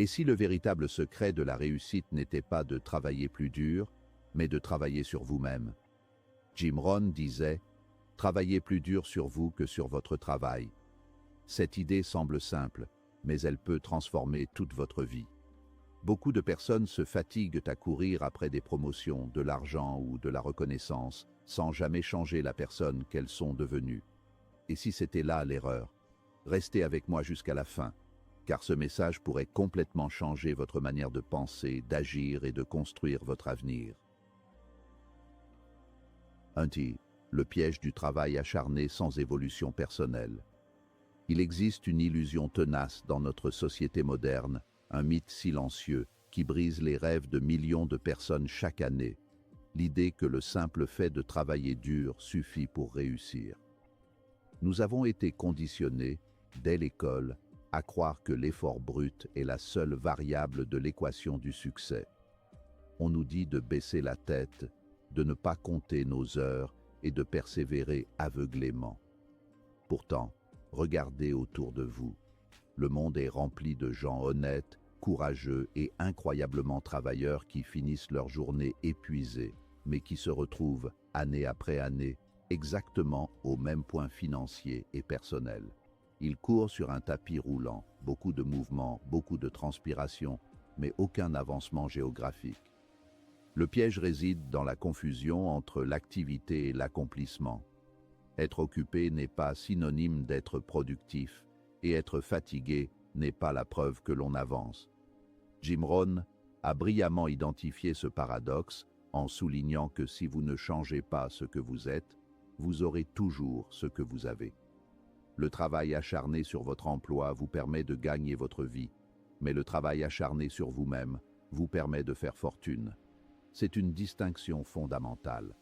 Et si le véritable secret de la réussite n'était pas de travailler plus dur, mais de travailler sur vous-même? Jim Rohn disait « Travaillez plus dur sur vous que sur votre travail ». Cette idée semble simple, mais elle peut transformer toute votre vie. Beaucoup de personnes se fatiguent à courir après des promotions, de l'argent ou de la reconnaissance, sans jamais changer la personne qu'elles sont devenues. Et si c'était là l'erreur? Restez avec moi jusqu'à la fin, car ce message pourrait complètement changer votre manière de penser, d'agir et de construire votre avenir. 1. Le piège du travail acharné sans évolution personnelle. Il existe une illusion tenace dans notre société moderne, un mythe silencieux qui brise les rêves de millions de personnes chaque année. L'idée que le simple fait de travailler dur suffit pour réussir. Nous avons été conditionnés, dès l'école, à croire que l'effort brut est la seule variable de l'équation du succès. On nous dit de baisser la tête, de ne pas compter nos heures et de persévérer aveuglément. Pourtant, regardez autour de vous. Le monde est rempli de gens honnêtes, courageux et incroyablement travailleurs qui finissent leur journée épuisés, mais qui se retrouvent, année après année, exactement au même point financier et personnel. Ils courent sur un tapis roulant, beaucoup de mouvements, beaucoup de transpiration, mais aucun avancement géographique. Le piège réside dans la confusion entre l'activité et l'accomplissement. Être occupé n'est pas synonyme d'être productif, et être fatigué n'est pas la preuve que l'on avance. Jim Rohn a brillamment identifié ce paradoxe en soulignant que si vous ne changez pas ce que vous êtes, vous aurez toujours ce que vous avez. Le travail acharné sur votre emploi vous permet de gagner votre vie, mais le travail acharné sur vous-même vous permet de faire fortune. C'est une distinction fondamentale.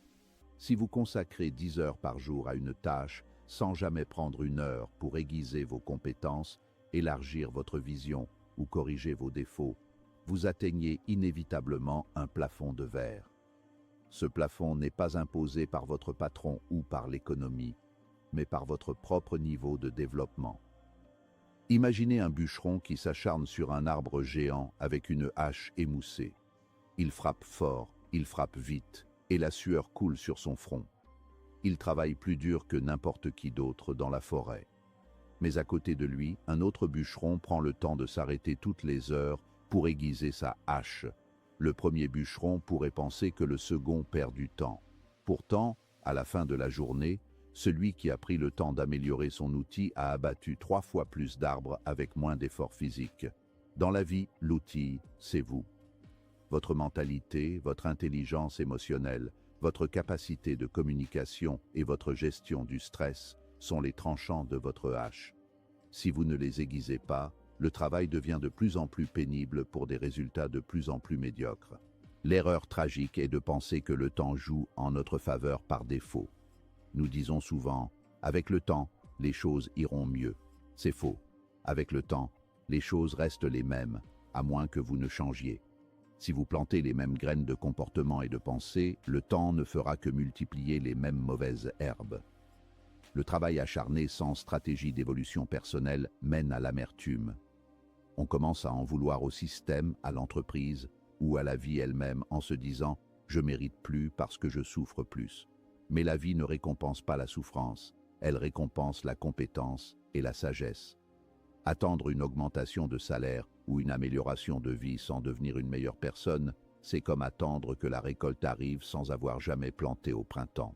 Si vous consacrez 10 heures par jour à une tâche sans jamais prendre une heure pour aiguiser vos compétences, élargir votre vision ou corriger vos défauts, vous atteignez inévitablement un plafond de verre. Ce plafond n'est pas imposé par votre patron ou par l'économie, mais par votre propre niveau de développement. Imaginez un bûcheron qui s'acharne sur un arbre géant avec une hache émoussée. Il frappe fort, il frappe vite, et la sueur coule sur son front. Il travaille plus dur que n'importe qui d'autre dans la forêt. Mais à côté de lui, un autre bûcheron prend le temps de s'arrêter toutes les heures pour aiguiser sa hache. Le premier bûcheron pourrait penser que le second perd du temps. Pourtant, à la fin de la journée, celui qui a pris le temps d'améliorer son outil a abattu 3 fois plus d'arbres avec moins d'efforts physiques. Dans la vie, l'outil, c'est vous. Votre mentalité, votre intelligence émotionnelle, votre capacité de communication et votre gestion du stress sont les tranchants de votre hache. Si vous ne les aiguisez pas, le travail devient de plus en plus pénible pour des résultats de plus en plus médiocres. L'erreur tragique est de penser que le temps joue en notre faveur par défaut. Nous disons souvent « avec le temps, les choses iront mieux ». C'est faux. Avec le temps, les choses restent les mêmes, à moins que vous ne changiez. Si vous plantez les mêmes graines de comportement et de pensée, le temps ne fera que multiplier les mêmes mauvaises herbes. Le travail acharné sans stratégie d'évolution personnelle mène à l'amertume. On commence à en vouloir au système, à l'entreprise ou à la vie elle-même en se disant « je mérite plus parce que je souffre plus ». Mais la vie ne récompense pas la souffrance, elle récompense la compétence et la sagesse. Attendre une augmentation de salaire ou une amélioration de vie sans devenir une meilleure personne, c'est comme attendre que la récolte arrive sans avoir jamais planté au printemps.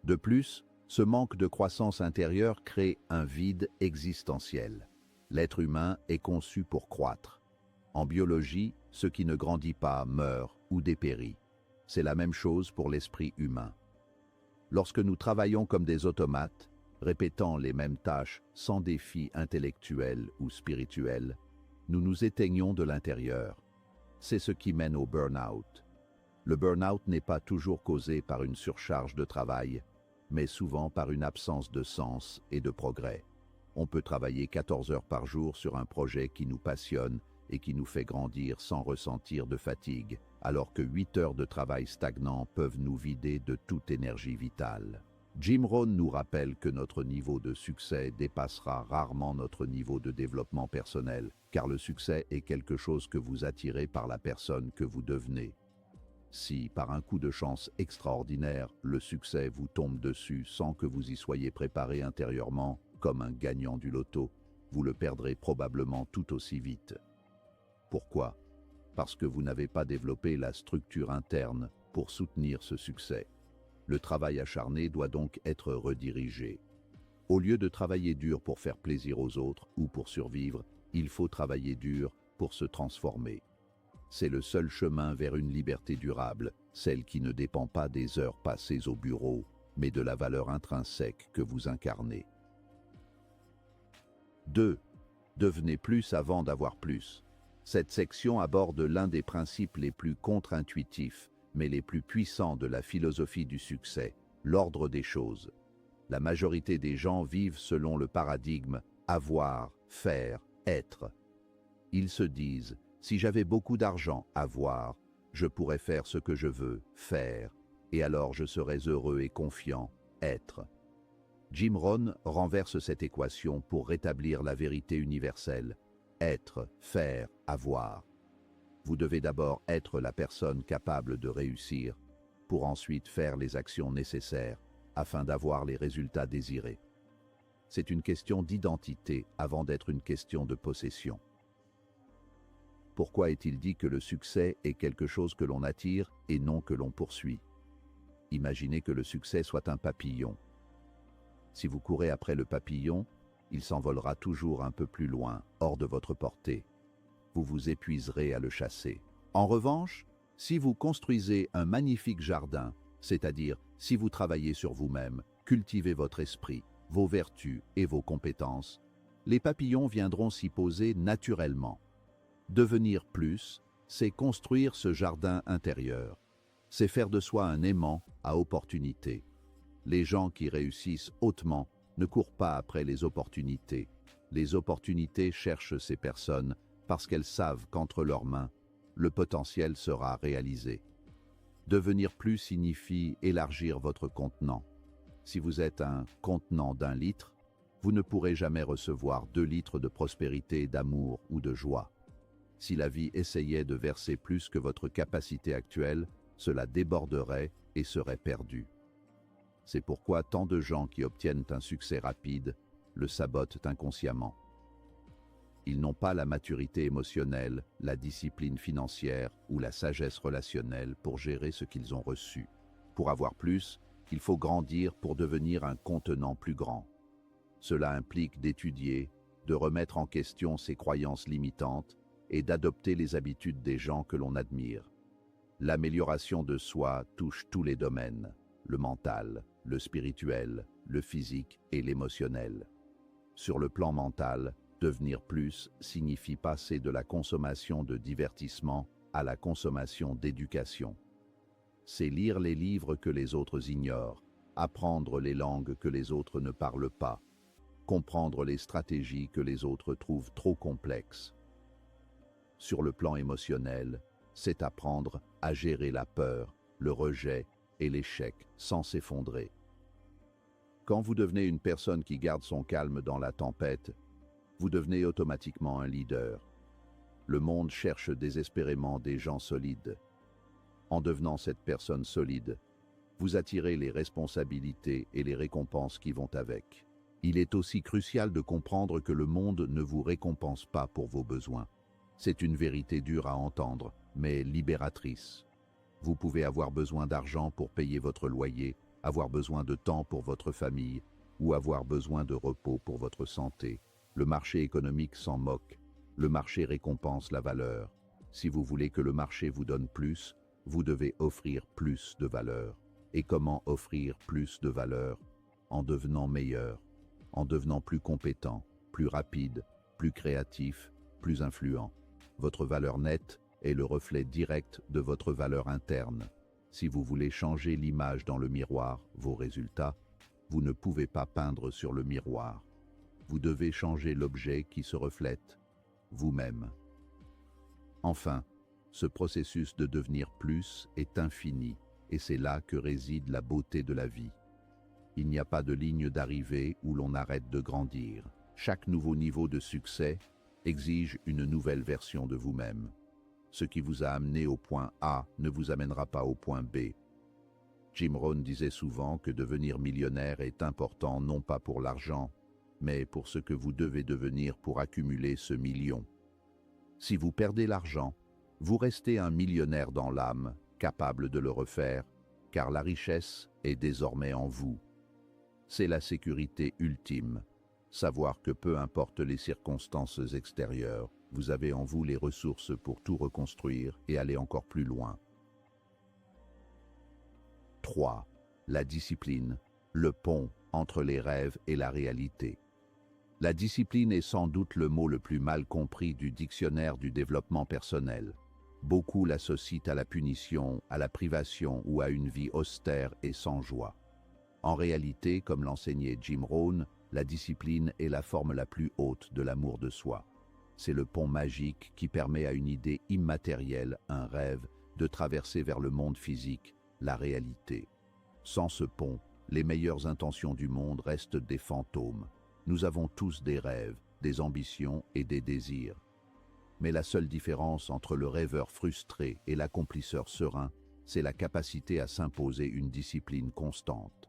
De plus, ce manque de croissance intérieure crée un vide existentiel. L'être humain est conçu pour croître. En biologie, ce qui ne grandit pas meurt ou dépérit. C'est la même chose pour l'esprit humain. Lorsque nous travaillons comme des automates, répétant les mêmes tâches sans défi intellectuel ou spirituel, nous nous éteignons de l'intérieur. C'est ce qui mène au burn-out. Le burn-out n'est pas toujours causé par une surcharge de travail, mais souvent par une absence de sens et de progrès. On peut travailler 14 heures par jour sur un projet qui nous passionne et qui nous fait grandir sans ressentir de fatigue, alors que 8 heures de travail stagnant peuvent nous vider de toute énergie vitale. Jim Rohn nous rappelle que notre niveau de succès dépassera rarement notre niveau de développement personnel, car le succès est quelque chose que vous attirez par la personne que vous devenez. Si, par un coup de chance extraordinaire, le succès vous tombe dessus sans que vous y soyez préparé intérieurement, comme un gagnant du loto, vous le perdrez probablement tout aussi vite. Pourquoi? Parce que vous n'avez pas développé la structure interne pour soutenir ce succès. Le travail acharné doit donc être redirigé. Au lieu de travailler dur pour faire plaisir aux autres ou pour survivre, il faut travailler dur pour se transformer. C'est le seul chemin vers une liberté durable, celle qui ne dépend pas des heures passées au bureau, mais de la valeur intrinsèque que vous incarnez. 2. Devenez plus avant d'avoir plus. Cette section aborde l'un des principes les plus contre-intuitifs, mais les plus puissants de la philosophie du succès, l'ordre des choses. La majorité des gens vivent selon le paradigme avoir, faire, être. Ils se disent, si j'avais beaucoup d'argent, avoir, je pourrais faire ce que je veux, faire, et alors je serais heureux et confiant, être. Jim Rohn renverse cette équation pour rétablir la vérité universelle. Être, faire, avoir. Vous devez d'abord être la personne capable de réussir, pour ensuite faire les actions nécessaires afin d'avoir les résultats désirés. C'est une question d'identité avant d'être une question de possession. Pourquoi est-il dit que le succès est quelque chose que l'on attire et non que l'on poursuit? Imaginez que le succès soit un papillon. Si vous courez après le papillon, il s'envolera toujours un peu plus loin, hors de votre portée. Vous vous épuiserez à le chasser. En revanche, si vous construisez un magnifique jardin, c'est-à-dire si vous travaillez sur vous-même, cultivez votre esprit, vos vertus et vos compétences, les papillons viendront s'y poser naturellement. Devenir plus, c'est construire ce jardin intérieur. C'est faire de soi un aimant à opportunités. Les gens qui réussissent hautement ne courent pas après les opportunités. Les opportunités cherchent ces personnes parce qu'elles savent qu'entre leurs mains, le potentiel sera réalisé. Devenir plus signifie élargir votre contenant. Si vous êtes un contenant d'1 litre, vous ne pourrez jamais recevoir 2 litres de prospérité, d'amour ou de joie. Si la vie essayait de verser plus que votre capacité actuelle, cela déborderait et serait perdu. C'est pourquoi tant de gens qui obtiennent un succès rapide le sabotent inconsciemment. Ils n'ont pas la maturité émotionnelle, la discipline financière ou la sagesse relationnelle pour gérer ce qu'ils ont reçu. Pour avoir plus, il faut grandir pour devenir un contenant plus grand. Cela implique d'étudier, de remettre en question ses croyances limitantes et d'adopter les habitudes des gens que l'on admire. L'amélioration de soi touche tous les domaines, le mental, le spirituel, le physique et l'émotionnel. Sur le plan mental, devenir plus signifie passer de la consommation de divertissement à la consommation d'éducation. C'est lire les livres que les autres ignorent, apprendre les langues que les autres ne parlent pas, comprendre les stratégies que les autres trouvent trop complexes. Sur le plan émotionnel, c'est apprendre à gérer la peur, le rejet et l'échec sans s'effondrer. Quand vous devenez une personne qui garde son calme dans la tempête, vous devenez automatiquement un leader. Le monde cherche désespérément des gens solides. En devenant cette personne solide, vous attirez les responsabilités et les récompenses qui vont avec. Il est aussi crucial de comprendre que le monde ne vous récompense pas pour vos besoins. C'est une vérité dure à entendre, mais libératrice. Vous pouvez avoir besoin d'argent pour payer votre loyer, avoir besoin de temps pour votre famille, ou avoir besoin de repos pour votre santé. Le marché économique s'en moque. Le marché récompense la valeur. Si vous voulez que le marché vous donne plus, vous devez offrir plus de valeur. Et comment offrir plus de valeur? En devenant meilleur, en devenant plus compétent, plus rapide, plus créatif, plus influent. Votre valeur nette est le reflet direct de votre valeur interne. Si vous voulez changer l'image dans le miroir, vos résultats, vous ne pouvez pas peindre sur le miroir. Vous devez changer l'objet qui se reflète, vous-même. Enfin, ce processus de devenir plus est infini, et c'est là que réside la beauté de la vie. Il n'y a pas de ligne d'arrivée où l'on arrête de grandir. Chaque nouveau niveau de succès exige une nouvelle version de vous-même. Ce qui vous a amené au point A ne vous amènera pas au point B. Jim Rohn disait souvent que devenir millionnaire est important non pas pour l'argent, mais pour ce que vous devez devenir pour accumuler ce million. Si vous perdez l'argent, vous restez un millionnaire dans l'âme, capable de le refaire, car la richesse est désormais en vous. C'est la sécurité ultime, savoir que peu importe les circonstances extérieures, vous avez en vous les ressources pour tout reconstruire et aller encore plus loin. 3. La discipline, le pont entre les rêves et la réalité. La discipline est sans doute le mot le plus mal compris du dictionnaire du développement personnel. Beaucoup l'associent à la punition, à la privation ou à une vie austère et sans joie. En réalité, comme l'enseignait Jim Rohn, la discipline est la forme la plus haute de l'amour de soi. C'est le pont magique qui permet à une idée immatérielle, un rêve, de traverser vers le monde physique, la réalité. Sans ce pont, les meilleures intentions du monde restent des fantômes. Nous avons tous des rêves, des ambitions et des désirs. Mais la seule différence entre le rêveur frustré et l'accomplisseur serein, c'est la capacité à s'imposer une discipline constante.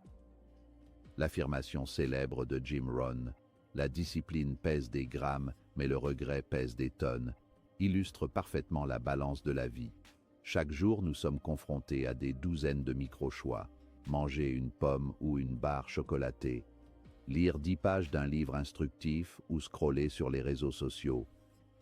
L'affirmation célèbre de Jim Rohn, « La discipline pèse des grammes, mais le regret pèse des tonnes », illustre parfaitement la balance de la vie. Chaque jour, nous sommes confrontés à des douzaines de micro-choix. Manger une pomme ou une barre chocolatée, lire 10 pages d'un livre instructif ou scroller sur les réseaux sociaux,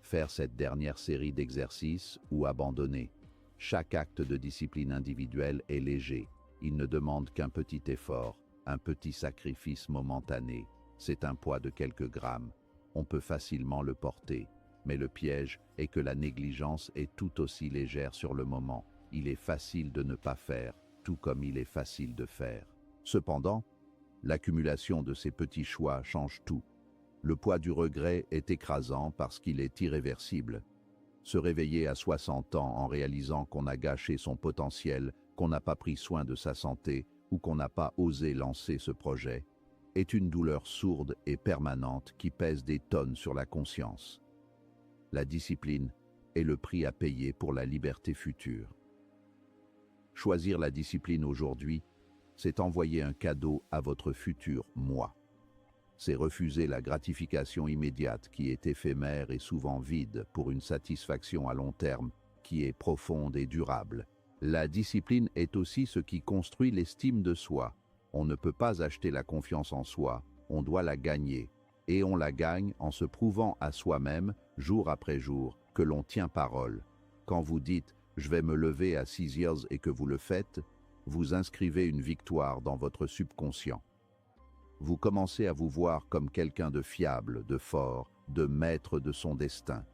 faire cette dernière série d'exercices ou abandonner. Chaque acte de discipline individuelle est léger. Il ne demande qu'un petit effort, un petit sacrifice momentané. C'est un poids de quelques grammes. On peut facilement le porter. Mais le piège est que la négligence est tout aussi légère sur le moment. Il est facile de ne pas faire, tout comme il est facile de faire. Cependant, l'accumulation de ces petits choix change tout. Le poids du regret est écrasant parce qu'il est irréversible. Se réveiller à 60 ans en réalisant qu'on a gâché son potentiel, qu'on n'a pas pris soin de sa santé ou qu'on n'a pas osé lancer ce projet, est une douleur sourde et permanente qui pèse des tonnes sur la conscience. La discipline est le prix à payer pour la liberté future. Choisir la discipline aujourd'hui, c'est envoyer un cadeau à votre futur moi. C'est refuser la gratification immédiate qui est éphémère et souvent vide pour une satisfaction à long terme qui est profonde et durable. La discipline est aussi ce qui construit l'estime de soi. On ne peut pas acheter la confiance en soi, on doit la gagner. Et on la gagne en se prouvant à soi-même, jour après jour, que l'on tient parole. Quand vous dites « je vais me lever à 6 heures » et que vous le faites, vous inscrivez une victoire dans votre subconscient. Vous commencez à vous voir comme quelqu'un de fiable, de fort, de maître de son destin.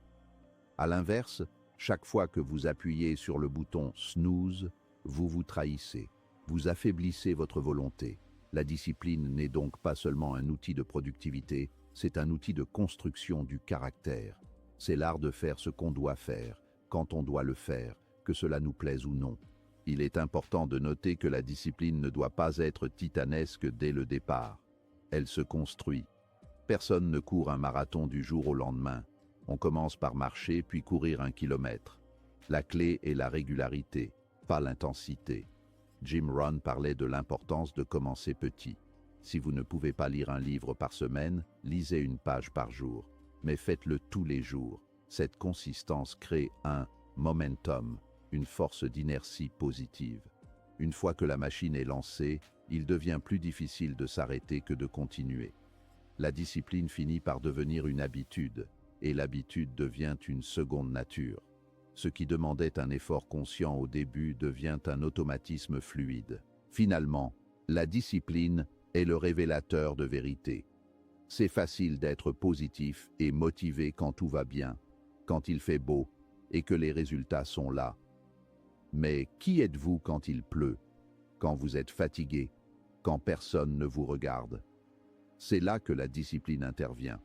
À l'inverse, chaque fois que vous appuyez sur le bouton « snooze », vous vous trahissez. Vous affaiblissez votre volonté. La discipline n'est donc pas seulement un outil de productivité, c'est un outil de construction du caractère. C'est l'art de faire ce qu'on doit faire, quand on doit le faire, que cela nous plaise ou non. Il est important de noter que la discipline ne doit pas être titanesque dès le départ. Elle se construit. Personne ne court un marathon du jour au lendemain. On commence par marcher puis courir 1 kilomètre. La clé est la régularité, pas l'intensité. Jim Rohn parlait de l'importance de commencer petit. Si vous ne pouvez pas lire un livre par semaine, lisez une page par jour. Mais faites-le tous les jours. Cette consistance crée un momentum, une force d'inertie positive. Une fois que la machine est lancée, il devient plus difficile de s'arrêter que de continuer. La discipline finit par devenir une habitude, et l'habitude devient une seconde nature. Ce qui demandait un effort conscient au début devient un automatisme fluide. Finalement, la discipline est le révélateur de vérité. C'est facile d'être positif et motivé quand tout va bien, quand il fait beau et que les résultats sont là. Mais qui êtes-vous quand il pleut, quand vous êtes fatigué, quand personne ne vous regarde? C'est là que la discipline intervient.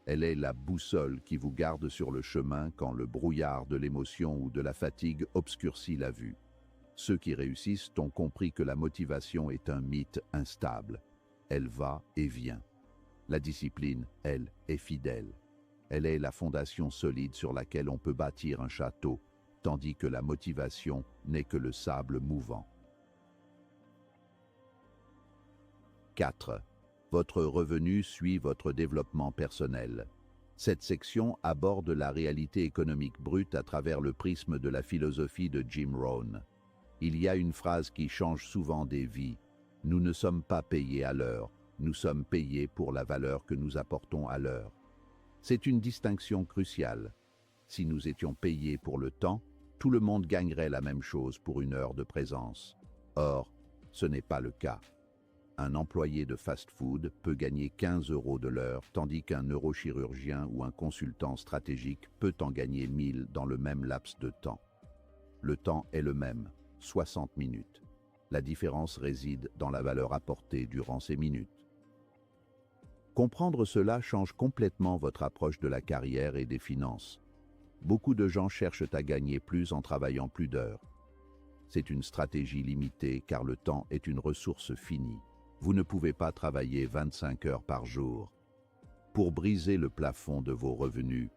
Elle est la boussole qui vous garde sur le chemin quand le brouillard de l'émotion ou de la fatigue obscurcit la vue. Ceux qui réussissent ont compris que la motivation est un mythe instable. elle va et vient. La discipline, elle, est fidèle. Elle est la fondation solide sur laquelle on peut bâtir un château, tandis que la motivation n'est que le sable mouvant. 4. Votre revenu suit votre développement personnel. Cette section aborde la réalité économique brute à travers le prisme de la philosophie de Jim Rohn. Il y a une phrase qui change souvent des vies. Nous ne sommes pas payés à l'heure, nous sommes payés pour la valeur que nous apportons à l'heure. C'est une distinction cruciale. Si nous étions payés pour le temps, tout le monde gagnerait la même chose pour une heure de présence. Or, ce n'est pas le cas. Un employé de fast-food peut gagner 15 € de l'heure, tandis qu'un neurochirurgien ou un consultant stratégique peut en gagner 1000 dans le même laps de temps. Le temps est le même, 60 minutes. La différence réside dans la valeur apportée durant ces minutes. Comprendre cela change complètement votre approche de la carrière et des finances. Beaucoup de gens cherchent à gagner plus en travaillant plus d'heures. C'est une stratégie limitée car le temps est une ressource finie. Vous ne pouvez pas travailler 25 heures par jour. Pour briser le plafond de vos revenus,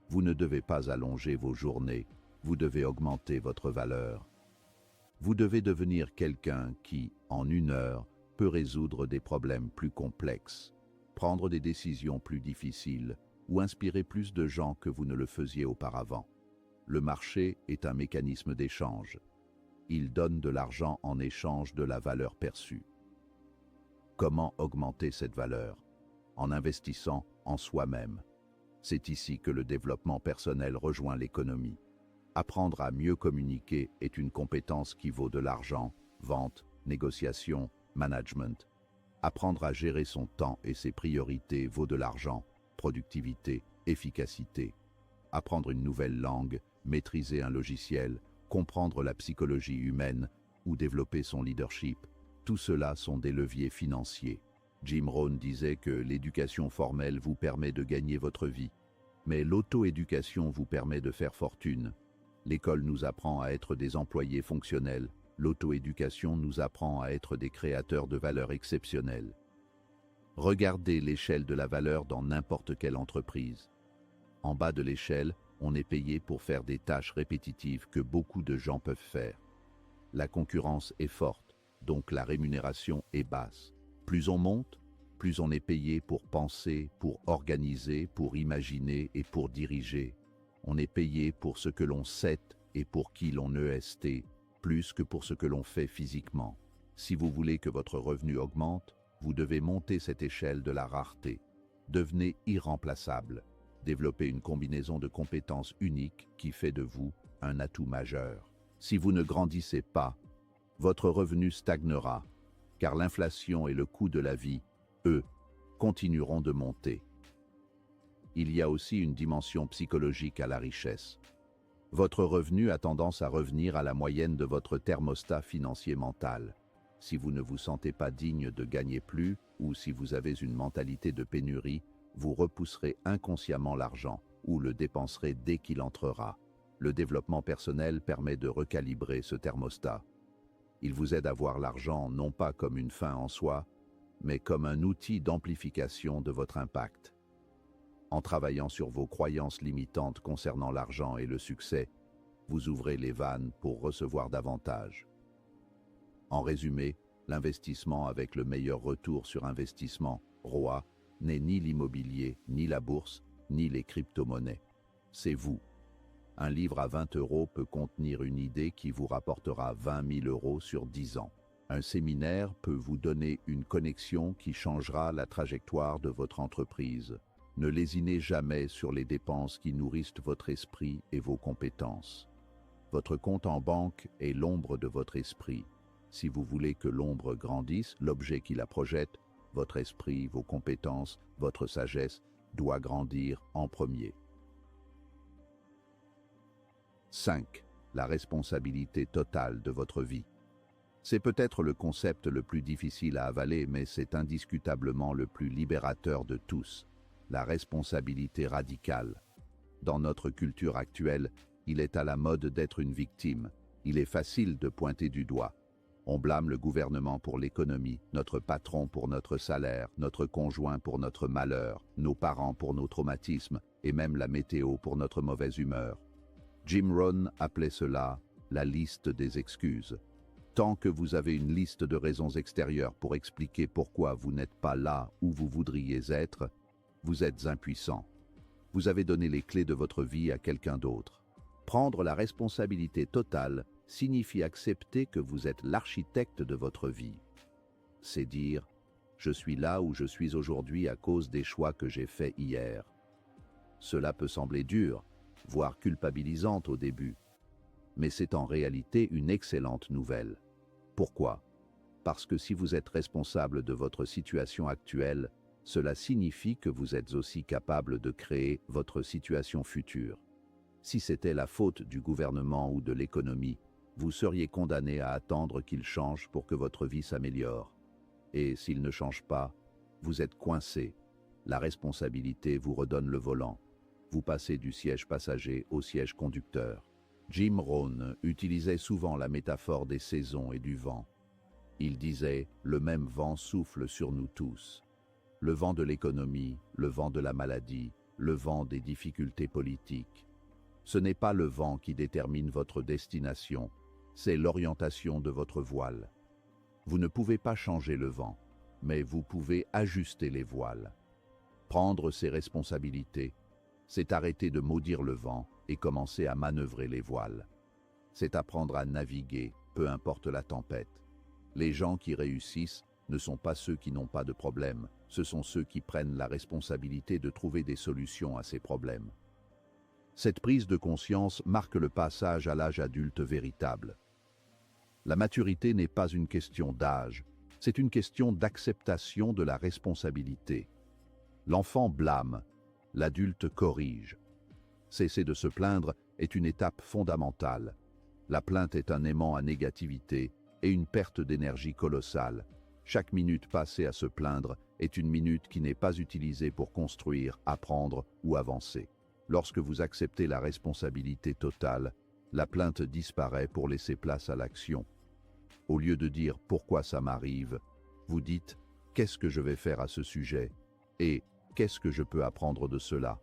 vous ne devez pas allonger vos journées, vous devez augmenter votre valeur. Vous devez devenir quelqu'un qui, en une heure, peut résoudre des problèmes plus complexes, prendre des décisions plus difficiles ou inspirer plus de gens que vous ne le faisiez auparavant. Le marché est un mécanisme d'échange. Il donne de l'argent en échange de la valeur perçue. Comment augmenter cette valeur? En investissant en soi-même. C'est ici que le développement personnel rejoint l'économie. Apprendre à mieux communiquer est une compétence qui vaut de l'argent, vente, négociation, management. Apprendre à gérer son temps et ses priorités vaut de l'argent, productivité, efficacité. Apprendre une nouvelle langue, maîtriser un logiciel, comprendre la psychologie humaine ou développer son leadership. Tout cela sont des leviers financiers. Jim Rohn disait que l'éducation formelle vous permet de gagner votre vie, mais l'auto-éducation vous permet de faire fortune. L'école nous apprend à être des employés fonctionnels, l'auto-éducation nous apprend à être des créateurs de valeur exceptionnelles. Regardez l'échelle de la valeur dans n'importe quelle entreprise. En bas de l'échelle, on est payé pour faire des tâches répétitives que beaucoup de gens peuvent faire. La concurrence est forte. Donc la rémunération est basse. Plus on monte, plus on est payé pour penser, pour organiser, pour imaginer et pour diriger. On est payé pour ce que l'on sait et pour qui l'on EST, plus que pour ce que l'on fait physiquement. Si vous voulez que votre revenu augmente, vous devez monter cette échelle de la rareté. Devenez irremplaçable. Développez une combinaison de compétences uniques qui fait de vous un atout majeur. Si vous ne grandissez pas, votre revenu stagnera, car l'inflation et le coût de la vie, eux, continueront de monter. Il y a aussi une dimension psychologique à la richesse. Votre revenu a tendance à revenir à la moyenne de votre thermostat financier mental. Si vous ne vous sentez pas digne de gagner plus, ou si vous avez une mentalité de pénurie, vous repousserez inconsciemment l'argent, ou le dépenserez dès qu'il entrera. Le développement personnel permet de recalibrer ce thermostat. Il vous aide à voir l'argent non pas comme une fin en soi, mais comme un outil d'amplification de votre impact. En travaillant sur vos croyances limitantes concernant l'argent et le succès, vous ouvrez les vannes pour recevoir davantage. En résumé, l'investissement avec le meilleur retour sur investissement, ROI, n'est ni l'immobilier, ni la bourse, ni les crypto-monnaies. C'est vous. Un livre à 20 € peut contenir une idée qui vous rapportera 20 000 € sur 10 ans. Un séminaire peut vous donner une connexion qui changera la trajectoire de votre entreprise. Ne lésinez jamais sur les dépenses qui nourrissent votre esprit et vos compétences. Votre compte en banque est l'ombre de votre esprit. Si vous voulez que l'ombre grandisse, l'objet qui la projette, votre esprit, vos compétences, votre sagesse, doit grandir en premier. 5. La responsabilité totale de votre vie. C'est peut-être le concept le plus difficile à avaler, mais c'est indiscutablement le plus libérateur de tous. La responsabilité radicale. Dans notre culture actuelle, il est à la mode d'être une victime. Il est facile de pointer du doigt. On blâme le gouvernement pour l'économie, notre patron pour notre salaire, notre conjoint pour notre malheur, nos parents pour nos traumatismes et même la météo pour notre mauvaise humeur. Jim Rohn appelait cela la liste des excuses. Tant que vous avez une liste de raisons extérieures pour expliquer pourquoi vous n'êtes pas là où vous voudriez être, vous êtes impuissant. Vous avez donné les clés de votre vie à quelqu'un d'autre. Prendre la responsabilité totale signifie accepter que vous êtes l'architecte de votre vie. C'est dire « Je suis là où je suis aujourd'hui à cause des choix que j'ai faits hier ». Cela peut sembler dur, voire culpabilisante au début, mais c'est en réalité une excellente nouvelle. Pourquoi? Parce que si vous êtes responsable de votre situation actuelle, cela signifie que vous êtes aussi capable de créer votre situation future. Si c'était la faute du gouvernement ou de l'économie, vous seriez condamné à attendre qu'il change pour que votre vie s'améliore. Et s'il ne change pas, vous êtes coincé. La responsabilité vous redonne le volant. Vous passez du siège passager au siège conducteur. Jim Rohn utilisait souvent la métaphore des saisons et du vent. Il disait « Le même vent souffle sur nous tous ». Le vent de l'économie, le vent de la maladie, le vent des difficultés politiques. Ce n'est pas le vent qui détermine votre destination, c'est l'orientation de votre voile. Vous ne pouvez pas changer le vent, mais vous pouvez ajuster les voiles. Prendre ses responsabilités, c'est arrêter de maudire le vent et commencer à manœuvrer les voiles. C'est apprendre à naviguer, peu importe la tempête. Les gens qui réussissent ne sont pas ceux qui n'ont pas de problème, ce sont ceux qui prennent la responsabilité de trouver des solutions à ces problèmes. Cette prise de conscience marque le passage à l'âge adulte véritable. La maturité n'est pas une question d'âge, c'est une question d'acceptation de la responsabilité. L'enfant blâme, l'adulte corrige. Cesser de se plaindre est une étape fondamentale. La plainte est un aimant à négativité et une perte d'énergie colossale. Chaque minute passée à se plaindre est une minute qui n'est pas utilisée pour construire, apprendre ou avancer. Lorsque vous acceptez la responsabilité totale, la plainte disparaît pour laisser place à l'action. Au lieu de dire « pourquoi ça m'arrive », vous dites « qu'est-ce que je vais faire à ce sujet » et « qu'est-ce que je peux apprendre de cela ».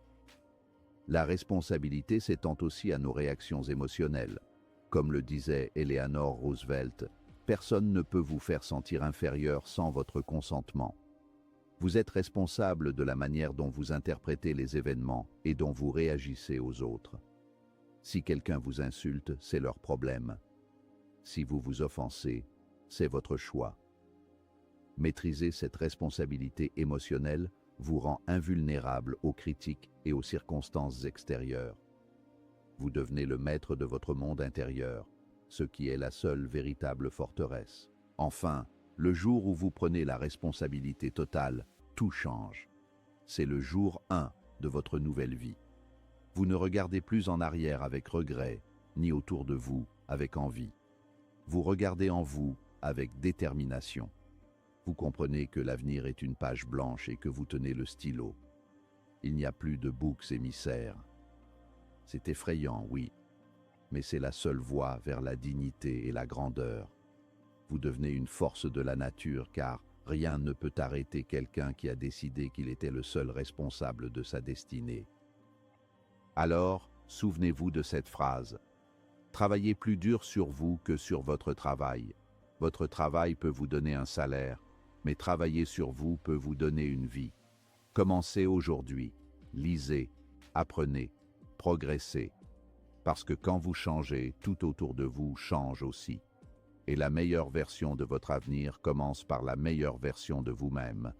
La responsabilité s'étend aussi à nos réactions émotionnelles. Comme le disait Eleanor Roosevelt, personne ne peut vous faire sentir inférieur sans votre consentement. Vous êtes responsable de la manière dont vous interprétez les événements et dont vous réagissez aux autres. Si quelqu'un vous insulte, c'est leur problème. Si vous vous offensez, c'est votre choix. Maîtriser cette responsabilité émotionnelle vous rend invulnérable aux critiques et aux circonstances extérieures. Vous devenez le maître de votre monde intérieur, ce qui est la seule véritable forteresse. Enfin, le jour où vous prenez la responsabilité totale, tout change. C'est le jour 1 de votre nouvelle vie. Vous ne regardez plus en arrière avec regret, ni autour de vous avec envie. Vous regardez en vous avec détermination. Vous comprenez que l'avenir est une page blanche et que vous tenez le stylo. Il n'y a plus de boucs émissaires. C'est effrayant, oui, mais c'est la seule voie vers la dignité et la grandeur. Vous devenez une force de la nature car rien ne peut arrêter quelqu'un qui a décidé qu'il était le seul responsable de sa destinée. Alors, souvenez-vous de cette phrase. Travaillez plus dur sur vous que sur votre travail. Votre travail peut vous donner un salaire, mais travailler sur vous peut vous donner une vie. Commencez aujourd'hui, lisez, apprenez, progressez. Parce que quand vous changez, tout autour de vous change aussi. Et la meilleure version de votre avenir commence par la meilleure version de vous-même.